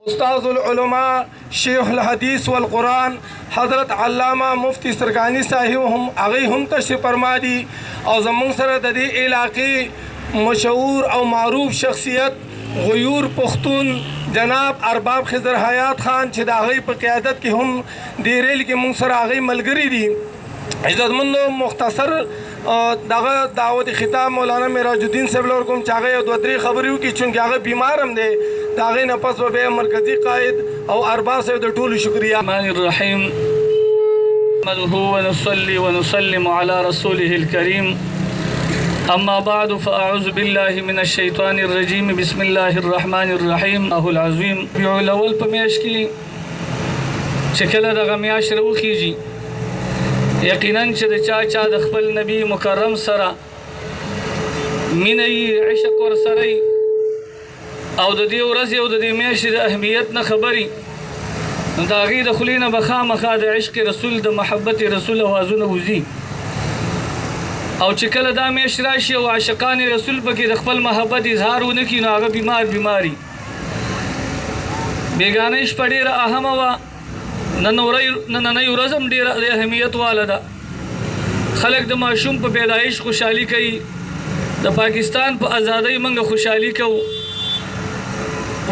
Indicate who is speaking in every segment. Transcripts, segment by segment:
Speaker 1: استاذ العلماء شیخ الحدیث والقرآن حضرت علامہ مفتی سرکانی صاحب هم هغوی هم تشریف فرما دي او زموږ سره د دې علاقې مشهور او معروف شخصیت غیور پښتون جناب ارباب خضر حیات خان چې د هغوی په قیادت کې هم دې ریل کې موږ سره هغوی ملګري دي. عزتمندو مختصر دغه دعوت خطاب مولانا معراج الدین صاحب لور کوم چې هغه دوه درې خبرې وکړي چونکې هغه بیمار هم دی د هغې نه پس به بیا مرکزي قائد او ارباب صاحب د ټولو شکریه.
Speaker 2: الرحمن الرحیم نحمده ونصلي ونسلم على رسوله الكريم اما بعد فاعوذ بالله من الشیطان الرجیم بسم الله الرحمن الرحیم الله العظیم. ربیع الاول په میاشت کې چې کله دغه میاشت راوخیږي یقینا چې د چا د خپل نبی مکرم سره مینه یې عشق ورسره او د دې ورځې او د دې میاشتې د اهمیت نه خبري نو د هغې د خولې نه به خامخا د عشق رسول د محبت رسول اوازونه وځي او چې کله دا میاشت راشي او عاشقان رسول پکې د خپل محبت اظهار ونه کړي نو هغه بیماري بیګانه شپه ډېره اهمه وه نننۍ ورځ هم ډېره د اهمیت واله ده. خلک د ماشوم په پیدایش خوشحالي کوي د پاکستان په ازادۍ موږ خوشحالي کوو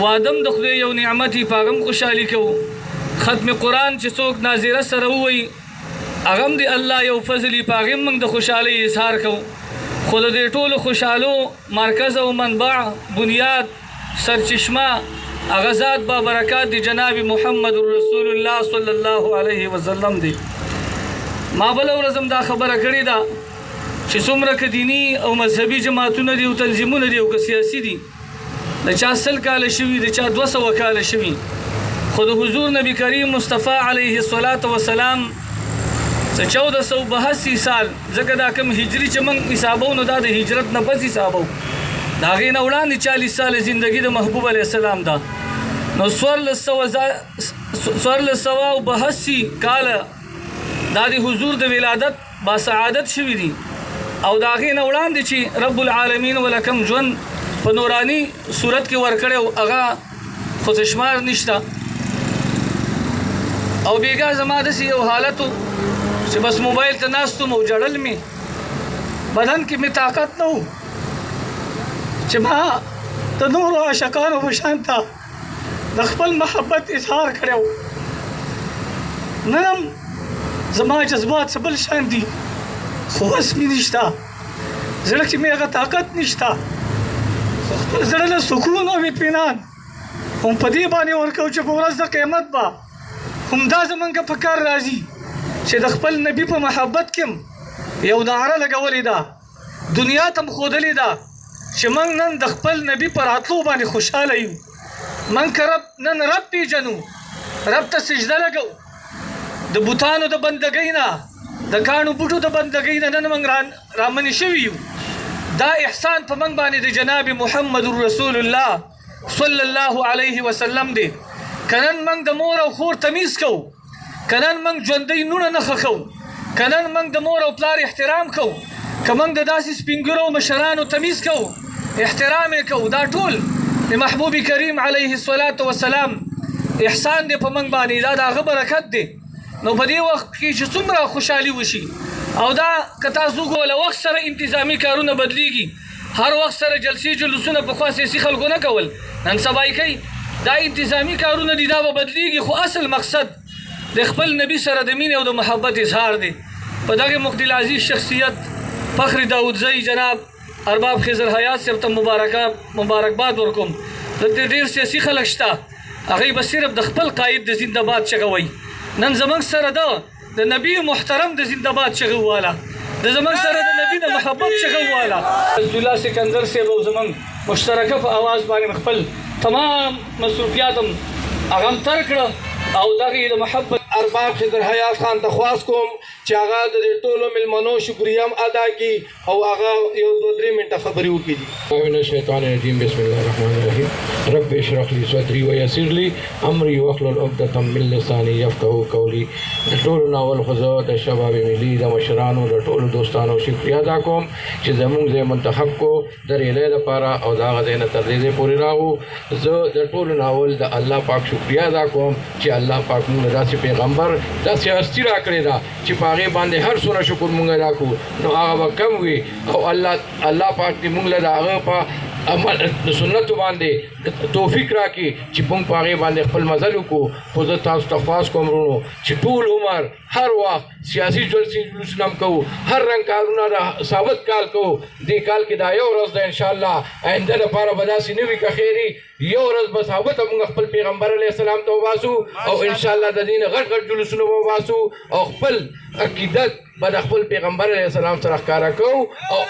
Speaker 2: وادم د خدای یو نعمت په هغه هم خوشحالي کوو ختم قرآن چې څوک ناظره سره ووایي هغه هم د الله یو فضل په هغې هم موږ د خوشحالۍ اظهار کوو خو د دې ټولو خوشحالو مرکز او منبع بنیاد سرچشمه هغه ذات با برکات دی جناب محمد رسول الله صلی الله علیه وسلم دی. ما بل ورځم دا خبره کړې ده چې څومره که دیني او مذهبي جماعتونه دي او تنظیمونه دي او که سیاسي دي د چا 100 کاله شوي د چا 200 کاله شوي خو د حضور نبی کریم مصطفی علیه الصلاة والسلام 1482 سال ځکه دا کوم هجري چې موږ حسابو نو دا د هجرت نه پس حسابو د هغې نه وړاندې 40 ساله زندګي د محبوب علیه السلام ده نو 1482 کاله دا د حضور د ولادت با سعادت شوي دي او د هغې نه وړاندې چې رب العالمین ولکم ژوند په نوراني صورت کې ورکړی او هغه خو څه شمار نشته او بیګا زما داسې یو حالت و چې بس موبایل ته ناست وم او ژړل مې بدن کې مې طاقت نه و چې ما د نورو عاشقانو په شان ته د خپل محبت اظهار کړی و نن هم زما جذبات څه بل شان دي خو وس مې نشته زړه کې مې هغه طاقت نشته خو خپل زړه له سکون او اطمینان هم په دې باندې ورکوو چې په ورځ د قیامت به همدا زمونږ په کار راځي چې د خپل نبي په محبت کې یو نعره لګولې ده دنیا ته م ښودلې ده چې موږ نن د خپل نبي په راتلو باندې خوشحاله یو موږ که نن رب پیژنو رب ته سجده لګو د بوتانو د بندګۍ نه د کاڼو بوټو د بندګۍ نه نن موږ رامنې شوي یو دا احسان په موږ باندې د جناب محمد رسول الله صلی الله علیه وسلم دی که نن موږ د مور او خور تمیز کوو که نن موږ ژوندۍ نوڼه نه ښخوو که نن موږ د مور او پلار احترام کوو که موږ د داسې سپینګرو مشرانو تمیز کوو احترام یې کوو دا ټول د محبوب کریم علیه الصلاة والسلام احسان دی په موږ باندې دا د هغه برکت دی نو په دې وخت کې چې څومره خوشحالي وشي او دا که تاسو له وخت سره انتظامي کارونه بدلیږي هر وخت سره جلسې جلوسونه پخوا سیاسي خلکو نه کول نن سبا یې کوي دا انتظامي کارونه دي دا به بدلیږي خو اصل مقصد د خپل نبي سره د مینې او د محبت اظهار دی په دغه مقتدي العزیز شخصیت فخر داودزی جناب ارباب خضر حیات صاحب ته مبارکباد ورکوم دلته ډېر سیاسي خلک شته هغوی به صرف د خپل قاید د زنده باد چغه وایي نن زموږ سره د نبي محترم د زنده باد چغه وواله د زموږ سره د نبي د محبت چغه وواله عزالله سکندر صاحب او زموږ مشترکه په اواز باندې خپل تمام مصروفیات هم هغه هم تر کړه او دغې د محبت
Speaker 1: ارباب خضر حیات خان ته خواست کوم چې هغه د دې ټولو میلمنو شکریه هم ادا کړي او هغه یو 2-3 منټه خبرې وکړي.
Speaker 3: من الشیطان الرجیم بسم الله الرحمن الرحیم رب اشرح لي صدري ويسر لي امري واحلل عقدة من لساني يفقهوا قولي. د ټولو ناول خو زه د شباب ملي د مشرانو د ټولو دوستانو شکریه ادا کوم چې زموږ ځای منتخب کو د ریلې لپاره او د هغه ځای نه تر دې پورې راغو. زه د ټولو ناول د الله پاک شکریه ادا کوم چې الله پاک موږ داسې پیغمبر داسې هستي راکړې ده چې په هغې باندې هر څومره شکر موږ ادا کړو نو هغه به کم وي او الله پاک دې موږ له د هغه په عمل د سنتو باندې توفیق راکړي چې موږ په هغې باندې خپل مزل وکړو. خو زه تاسو ته خواست کوم وروڼو چې ټول عمر هر وخت سیاسي جلوسونه هم کوو هر رنګ کارونه د ثابت کال کوو. دې کال کې دا یو ورځ ده انشاءالله آینده لپاره به داسې نه وي که خیري یو ورځ به ثابته موږ خپل پیغمبر علیه السلام ته وباسو او انشاءالله د دې نه غټ غټ جلوسونه به وباسو او خپل عقیدت به د خپل پیغمبر علیه السلام سره ښکاره کوو او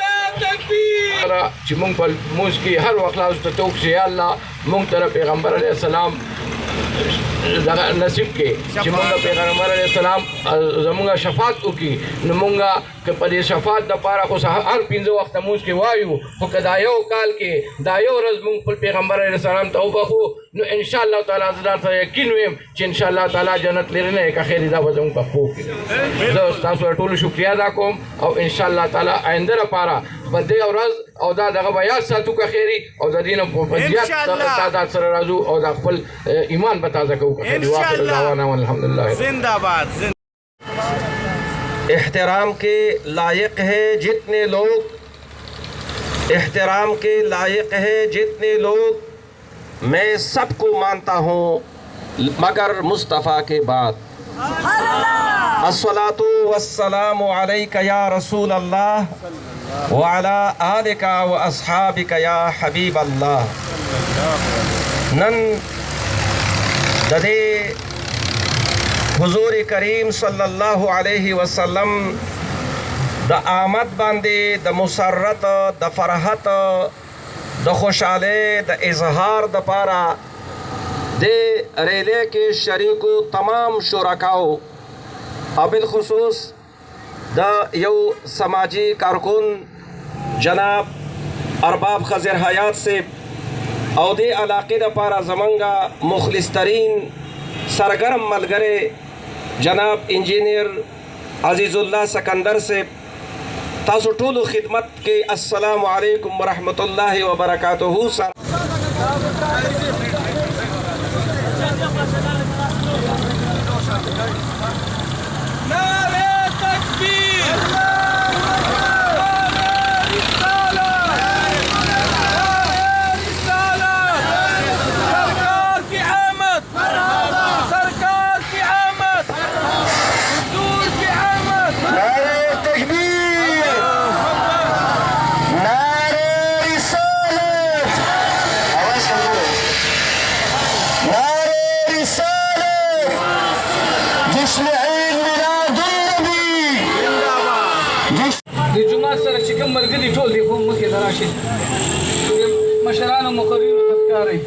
Speaker 3: چې موږ په لمونځ کې هر وخت لاس ته توک چې یا الله موږ ته پیغمبر علیه السلام دغه نصیب کې چې موږ پیغمبر علیه السلام زموږ شفاعت وکړي نو موږ که په دې شفاعت دپاره خو هر 5 وخته لمونځ کې وایو خو که دا یو کال کې دا یو ورځ موږ خپل پیغمبر علیه السلام ته وبخو نو انشاءالله تعالی زه در سره یقین ویم چې انشاءالله تعالی جنت لرې نه که خیر دا به زموږ په پښو کې. زه ستاسو ټولو شکریه ادا کوم او انشاءالله تعالی آینده لپاره په دې ورځ او دا دغه به یاد ساتو که خیري او د دې نه په زیات تعداد سره راځو او د خپل ایمان به تازه کوو که خیري. واخر دعوانا والحمدلله.
Speaker 4: जिंदाबाद.
Speaker 5: एहतराम के लायक है जितने लोग एहतराम के लायक है जितने लोग मैं सबको मानता हूँ मगर मुस्तफ़ा के बाद. अस्सलातु वस्सलामु अलैका या रसूल अल्लाह व अला आलिका व अस्हाबिका या हबीब अल्लाह. नन ददे हुजूर करीम सल्लल्लाहु अलैहि वसल्लम द आमद बांदे द मुसरत द फरहत द खुशाले द इजहार द पारा दे रेले के शरीको तमाम शुरकाओ बिलखुसूस द यौ समाजी कारकुन जनाब अरबाब खज़र हयात से औदे इलाके द पारा जमंगा मुखलिस तरीन सरगर्म मलगरे जनाब इंजीनियर अजीज़ुल्लाह सकंदर से तासु टूलु खिदमत के अस्सलामु अलैकुम व रहमतुल्लाहि व बरकातुहू.
Speaker 2: د جمعه سره چې کوم ملګري ټول دي خو مخکې ته راشي مشرانو مقررینو خدکارئ